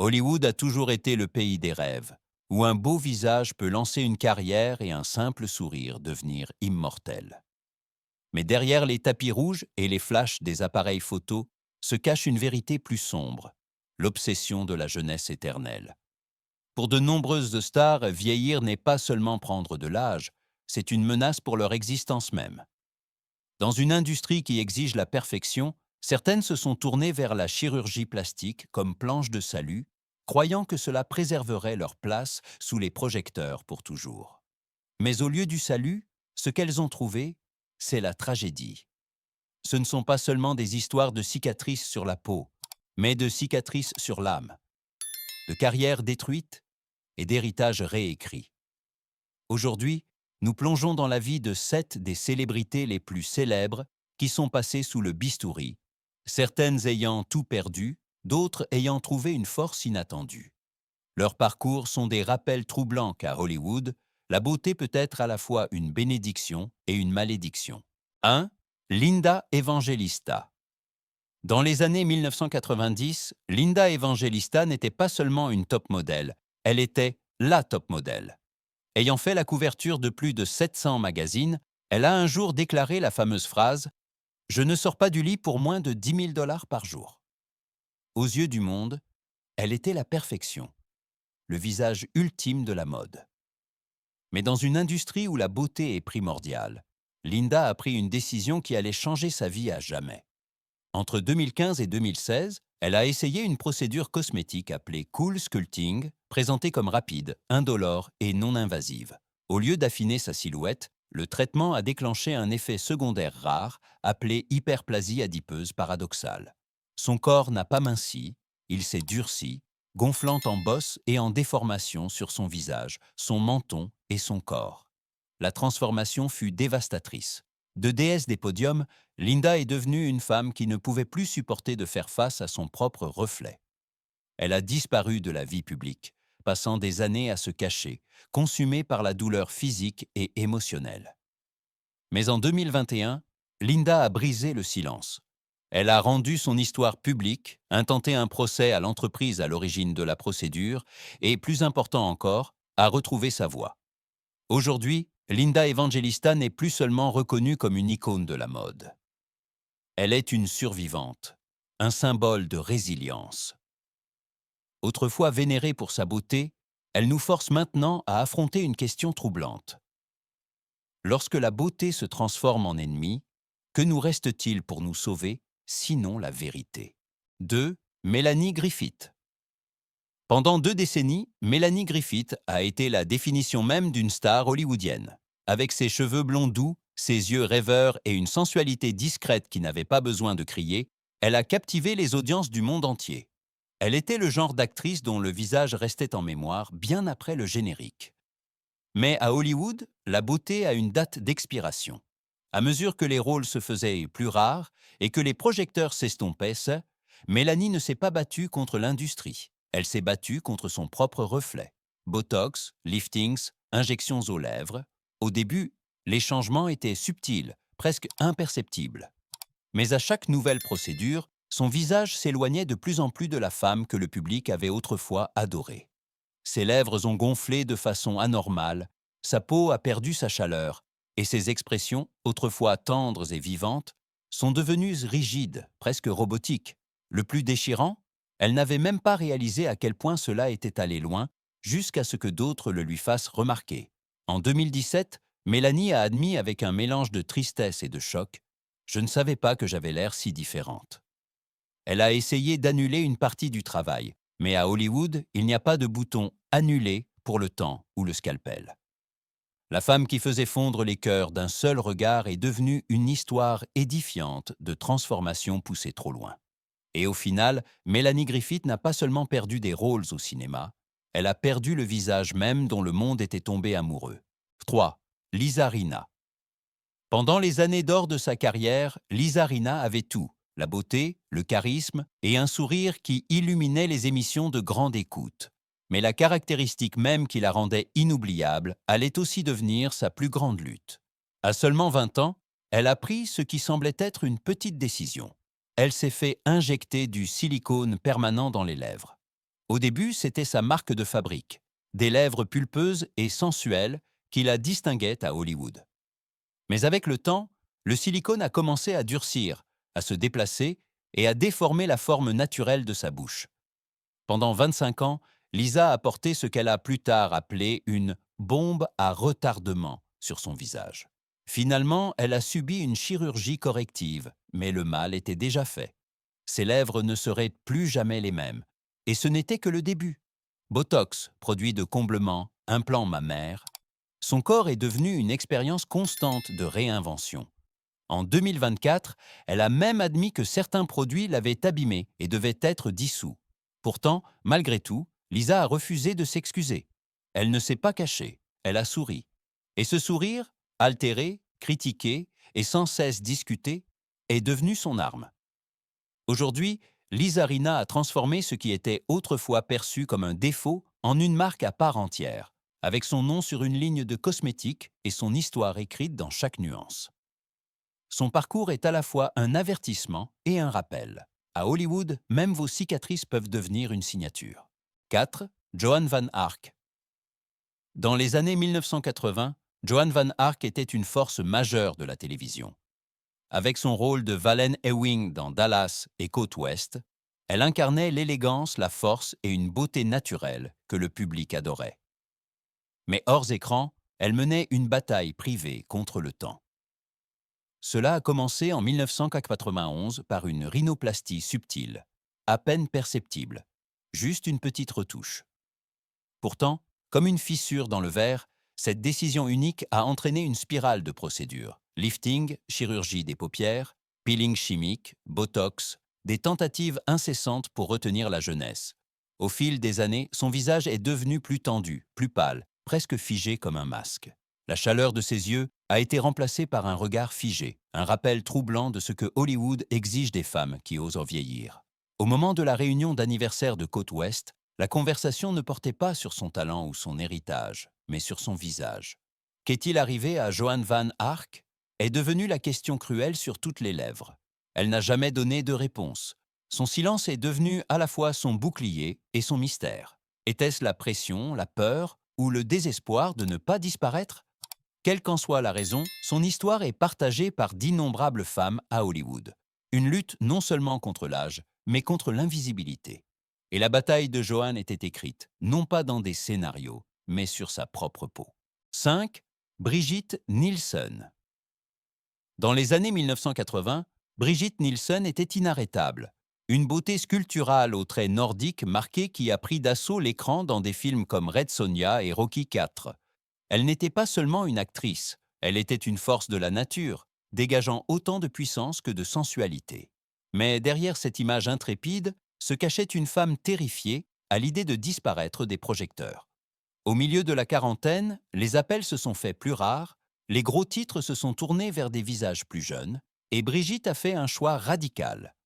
Hollywood a toujours été le pays des rêves, où un beau visage peut lancer une carrière et un simple sourire devenir immortel. Mais derrière les tapis rouges et les flashs des appareils photos se cache une vérité plus sombre, l'obsession de la jeunesse éternelle. Pour de nombreuses stars, vieillir n'est pas seulement prendre de l'âge, c'est une menace pour leur existence même. Dans une industrie qui exige la perfection, certaines se sont tournées vers la chirurgie plastique comme planche de salut, croyant que cela préserverait leur place sous les projecteurs pour toujours. Mais au lieu du salut, ce qu'elles ont trouvé, c'est la tragédie. Ce ne sont pas seulement des histoires de cicatrices sur la peau, mais de cicatrices sur l'âme, de carrières détruites et d'héritages réécrits. Aujourd'hui, nous plongeons dans la vie de 7 des célébrités les plus célèbres qui sont passées sous le bistouri, certaines ayant tout perdu, d'autres ayant trouvé une force inattendue. Leurs parcours sont des rappels troublants qu'à Hollywood, la beauté peut être à la fois une bénédiction et une malédiction. 1. Linda Evangelista. Dans les années 1990, Linda Evangelista n'était pas seulement une top modèle, elle était la top modèle. Ayant fait la couverture de plus de 700 magazines, elle a un jour déclaré la fameuse phrase « Je ne sors pas du lit pour moins de 10 000 $ par jour ». Aux yeux du monde, elle était la perfection, le visage ultime de la mode. Mais dans une industrie où la beauté est primordiale, Linda a pris une décision qui allait changer sa vie à jamais. Entre 2015 et 2016, elle a essayé une procédure cosmétique appelée Cool Sculpting, présentée comme rapide, indolore et non invasive. Au lieu d'affiner sa silhouette, le traitement a déclenché un effet secondaire rare, appelé hyperplasie adipeuse paradoxale. Son corps n'a pas minci, il s'est durci, gonflant en bosse et en déformation sur son visage, son menton et son corps. La transformation fut dévastatrice. De déesse des podiums, Linda est devenue une femme qui ne pouvait plus supporter de faire face à son propre reflet. Elle a disparu de la vie publique, passant des années à se cacher, consumée par la douleur physique et émotionnelle. Mais en 2021, Linda a brisé le silence. Elle a rendu son histoire publique, intenté un procès à l'entreprise à l'origine de la procédure et, plus important encore, a retrouvé sa voix. Aujourd'hui, Linda Evangelista n'est plus seulement reconnue comme une icône de la mode. Elle est une survivante, un symbole de résilience. Autrefois vénérée pour sa beauté, elle nous force maintenant à affronter une question troublante. Lorsque la beauté se transforme en ennemi, que nous reste-t-il pour nous sauver, sinon la vérité? 2. Mélanie Griffith. Pendant 2 décennies, Mélanie Griffith a été la définition même d'une star hollywoodienne. Avec ses cheveux blonds doux, ses yeux rêveurs et une sensualité discrète qui n'avait pas besoin de crier, elle a captivé les audiences du monde entier. Elle était le genre d'actrice dont le visage restait en mémoire bien après le générique. Mais à Hollywood, la beauté a une date d'expiration. À mesure que les rôles se faisaient plus rares et que les projecteurs s'estompaient, Mélanie ne s'est pas battue contre l'industrie. Elle s'est battue contre son propre reflet. Botox, liftings, injections aux lèvres. Au début, les changements étaient subtils, presque imperceptibles. Mais à chaque nouvelle procédure, son visage s'éloignait de plus en plus de la femme que le public avait autrefois adorée. Ses lèvres ont gonflé de façon anormale, sa peau a perdu sa chaleur, et ses expressions, autrefois tendres et vivantes, sont devenues rigides, presque robotiques. Le plus déchirant, elle n'avait même pas réalisé à quel point cela était allé loin, jusqu'à ce que d'autres le lui fassent remarquer. En 2017, Mélanie a admis avec un mélange de tristesse et de choc « Je ne savais pas que j'avais l'air si différente ». Elle a essayé d'annuler une partie du travail, mais à Hollywood, il n'y a pas de bouton « Annuler » pour le temps ou le scalpel. La femme qui faisait fondre les cœurs d'un seul regard est devenue une histoire édifiante de transformation poussée trop loin. Et au final, Mélanie Griffith n'a pas seulement perdu des rôles au cinéma, elle a perdu le visage même dont le monde était tombé amoureux. 3. Lisa Rinna. Pendant les années d'or de sa carrière, Lisa Rinna avait tout, la beauté, le charisme et un sourire qui illuminait les émissions de grande écoute. Mais la caractéristique même qui la rendait inoubliable allait aussi devenir sa plus grande lutte. À seulement 20 ans, elle a pris ce qui semblait être une petite décision. Elle s'est fait injecter du silicone permanent dans les lèvres. Au début, c'était sa marque de fabrique, des lèvres pulpeuses et sensuelles qui la distinguaient à Hollywood. Mais avec le temps, le silicone a commencé à durcir, à se déplacer et à déformer la forme naturelle de sa bouche. Pendant 25 ans, Lisa a porté ce qu'elle a plus tard appelé une bombe à retardement sur son visage. Finalement, elle a subi une chirurgie corrective, mais le mal était déjà fait. Ses lèvres ne seraient plus jamais les mêmes. Et ce n'était que le début. Botox, produit de comblement, implants mammaires. Son corps est devenu une expérience constante de réinvention. En 2024, elle a même admis que certains produits l'avaient abîmée et devaient être dissous. Pourtant, malgré tout, Lisa a refusé de s'excuser. Elle ne s'est pas cachée, elle a souri. Et ce sourire, altéré, critiqué et sans cesse discuté, est devenu son arme. Aujourd'hui, Lisa Rinna a transformé ce qui était autrefois perçu comme un défaut en une marque à part entière, avec son nom sur une ligne de cosmétiques et son histoire écrite dans chaque nuance. Son parcours est à la fois un avertissement et un rappel. À Hollywood, même vos cicatrices peuvent devenir une signature. 4. Joan Van Ark. Dans les années 1980, Joan Van Ark était une force majeure de la télévision. Avec son rôle de Valen Ewing dans Dallas et Côte Ouest, elle incarnait l'élégance, la force et une beauté naturelle que le public adorait. Mais hors écran, elle menait une bataille privée contre le temps. Cela a commencé en 1991 par une rhinoplastie subtile, à peine perceptible, juste une petite retouche. Pourtant, comme une fissure dans le verre, cette décision unique a entraîné une spirale de procédures. Lifting, chirurgie des paupières, peeling chimique, botox, des tentatives incessantes pour retenir la jeunesse. Au fil des années, son visage est devenu plus tendu, plus pâle, presque figé comme un masque. La chaleur de ses yeux a été remplacée par un regard figé, un rappel troublant de ce que Hollywood exige des femmes qui osent vieillir. Au moment de la réunion d'anniversaire de Côte Ouest, la conversation ne portait pas sur son talent ou son héritage, mais sur son visage. Qu'est-il arrivé à Joan Van Ark est devenue la question cruelle sur toutes les lèvres. Elle n'a jamais donné de réponse. Son silence est devenu à la fois son bouclier et son mystère. Était-ce la pression, la peur ou le désespoir de ne pas disparaître? Quelle qu'en soit la raison, son histoire est partagée par d'innombrables femmes à Hollywood. Une lutte non seulement contre l'âge, mais contre l'invisibilité. Et la bataille de Joan était écrite, non pas dans des scénarios, mais sur sa propre peau. 5. Brigitte Nielsen. Dans les années 1980, Brigitte Nielsen était inarrêtable. Une beauté sculpturale aux traits nordiques marqués qui a pris d'assaut l'écran dans des films comme Red Sonja et Rocky IV. Elle n'était pas seulement une actrice, elle était une force de la nature, dégageant autant de puissance que de sensualité. Mais derrière cette image intrépide se cachait une femme terrifiée à l'idée de disparaître des projecteurs. Au milieu de la quarantaine, les appels se sont faits plus rares, les gros titres se sont tournés vers des visages plus jeunes, et Brigitte a fait un choix radical.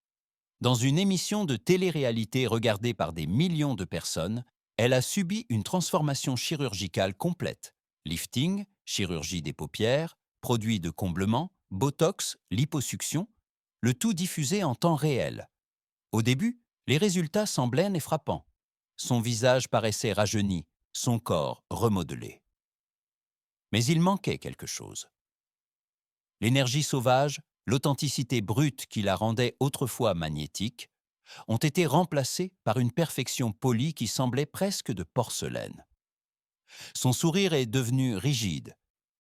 Dans une émission de télé-réalité regardée par des millions de personnes, elle a subi une transformation chirurgicale complète. Lifting, chirurgie des paupières, produits de comblement, botox, liposuction, le tout diffusé en temps réel. Au début, les résultats semblaient frappants. Son visage paraissait rajeuni, son corps remodelé. Mais il manquait quelque chose. L'énergie sauvage, l'authenticité brute qui la rendait autrefois magnétique, ont été remplacées par une perfection polie qui semblait presque de porcelaine. Son sourire est devenu rigide.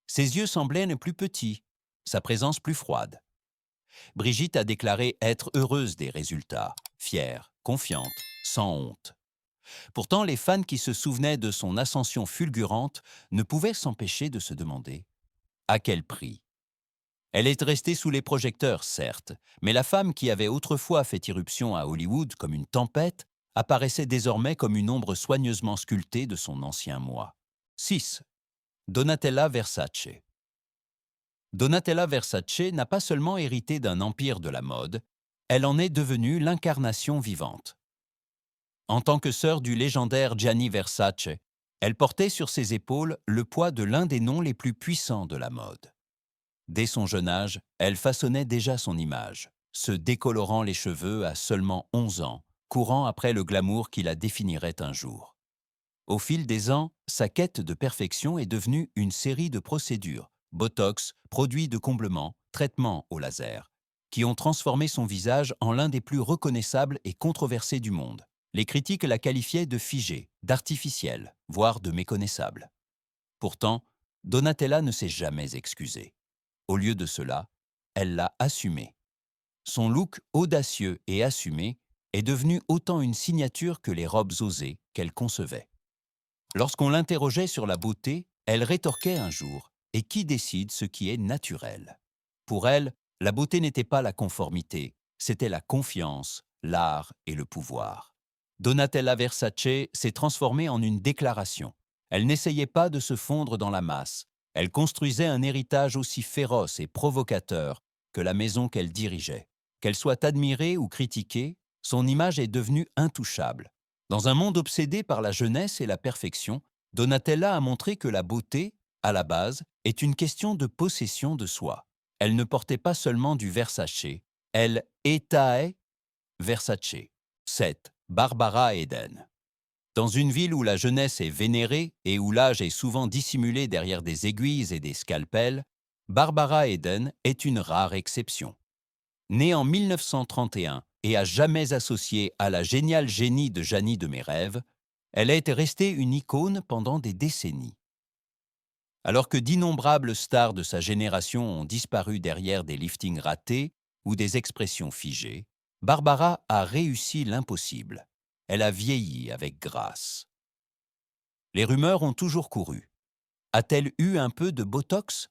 Ses yeux semblaient plus petits, sa présence plus froide. Brigitte a déclaré être heureuse des résultats, fière, confiante, sans honte. Pourtant, les fans qui se souvenaient de son ascension fulgurante ne pouvaient s'empêcher de se demander « à quel prix ?» Elle est restée sous les projecteurs, certes, mais la femme qui avait autrefois fait irruption à Hollywood comme une tempête apparaissait désormais comme une ombre soigneusement sculptée de son ancien moi. 6. Donatella Versace. Donatella Versace n'a pas seulement hérité d'un empire de la mode, elle en est devenue l'incarnation vivante. En tant que sœur du légendaire Gianni Versace, elle portait sur ses épaules le poids de l'un des noms les plus puissants de la mode. Dès son jeune âge, elle façonnait déjà son image, se décolorant les cheveux à seulement 11 ans, courant après le glamour qui la définirait un jour. Au fil des ans, sa quête de perfection est devenue une série de procédures, botox, produits de comblement, traitements au laser, qui ont transformé son visage en l'un des plus reconnaissables et controversés du monde. Les critiques la qualifiaient de figée, d'artificielle, voire de méconnaissable. Pourtant, Donatella ne s'est jamais excusée. Au lieu de cela, elle l'a assumé. Son look audacieux et assumé est devenu autant une signature que les robes osées qu'elle concevait. Lorsqu'on l'interrogeait sur la beauté, elle rétorquait un jour « Et qui décide ce qui est naturel ?» Pour elle, la beauté n'était pas la conformité, c'était la confiance, l'art et le pouvoir. Donatella Versace s'est transformée en une déclaration. Elle n'essayait pas de se fondre dans la masse. Elle construisait un héritage aussi féroce et provocateur que la maison qu'elle dirigeait. Qu'elle soit admirée ou critiquée, son image est devenue intouchable. Dans un monde obsédé par la jeunesse et la perfection, Donatella a montré que la beauté, à la base, est une question de possession de soi. Elle ne portait pas seulement du Versace, elle était Versace. 7. Barbara Eden. Dans une ville où la jeunesse est vénérée et où l'âge est souvent dissimulé derrière des aiguilles et des scalpels, Barbara Eden est une rare exception. Née en 1931 et à jamais associée à la géniale génie de Janie de mes rêves, elle est restée une icône pendant des décennies. Alors que d'innombrables stars de sa génération ont disparu derrière des liftings ratés ou des expressions figées, Barbara a réussi l'impossible. Elle a vieilli avec grâce. Les rumeurs ont toujours couru. A-t-elle eu un peu de botox?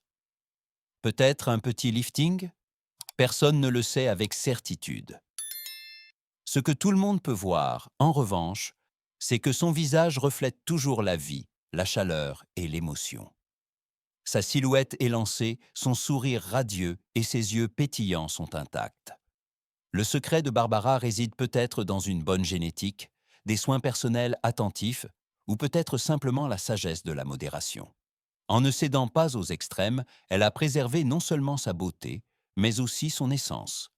Peut-être un petit lifting? Personne ne le sait avec certitude. Ce que tout le monde peut voir, en revanche, c'est que son visage reflète toujours la vie, la chaleur et l'émotion. Sa silhouette élancée, son sourire radieux et ses yeux pétillants sont intacts. Le secret de Barbara réside peut-être dans une bonne génétique, des soins personnels attentifs ou peut-être simplement la sagesse de la modération. En ne cédant pas aux extrêmes, elle a préservé non seulement sa beauté, mais aussi son essence.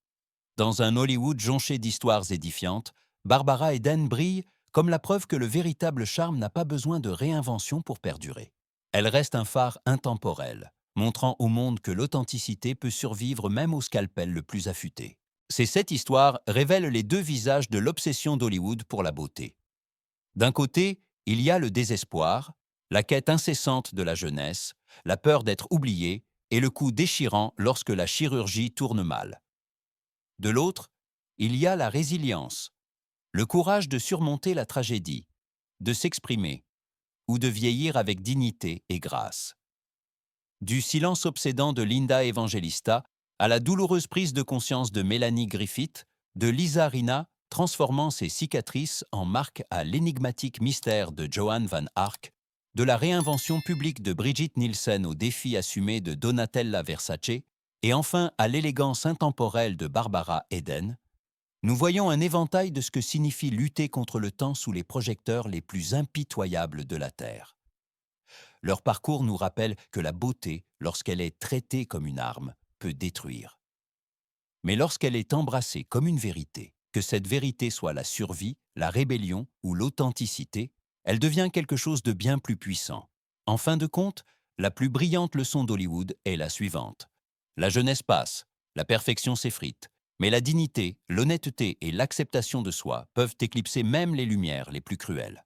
Dans un Hollywood jonché d'histoires édifiantes, Barbara Eden brille comme la preuve que le véritable charme n'a pas besoin de réinvention pour perdurer. Elle reste un phare intemporel, montrant au monde que l'authenticité peut survivre même au scalpel le plus affûté. Cette histoire révèle les deux visages de l'obsession d'Hollywood pour la beauté. D'un côté, il y a le désespoir, la quête incessante de la jeunesse, la peur d'être oublié et le coup déchirant lorsque la chirurgie tourne mal. De l'autre, il y a la résilience, le courage de surmonter la tragédie, de s'exprimer ou de vieillir avec dignité et grâce. Du silence obsédant de Linda Evangelista à la douloureuse prise de conscience de Melanie Griffith, de Lisa Rinna transformant ses cicatrices en marque à l'énigmatique mystère de Joan van Ark, de la réinvention publique de Brigitte Nielsen au défi assumé de Donatella Versace, et enfin à l'élégance intemporelle de Barbara Eden, nous voyons un éventail de ce que signifie lutter contre le temps sous les projecteurs les plus impitoyables de la Terre. Leur parcours nous rappelle que la beauté, lorsqu'elle est traitée comme une arme, peut détruire. Mais lorsqu'elle est embrassée comme une vérité, que cette vérité soit la survie, la rébellion ou l'authenticité, elle devient quelque chose de bien plus puissant. En fin de compte, la plus brillante leçon d'Hollywood est la suivante. La jeunesse passe, la perfection s'effrite, mais la dignité, l'honnêteté et l'acceptation de soi peuvent éclipser même les lumières les plus cruelles.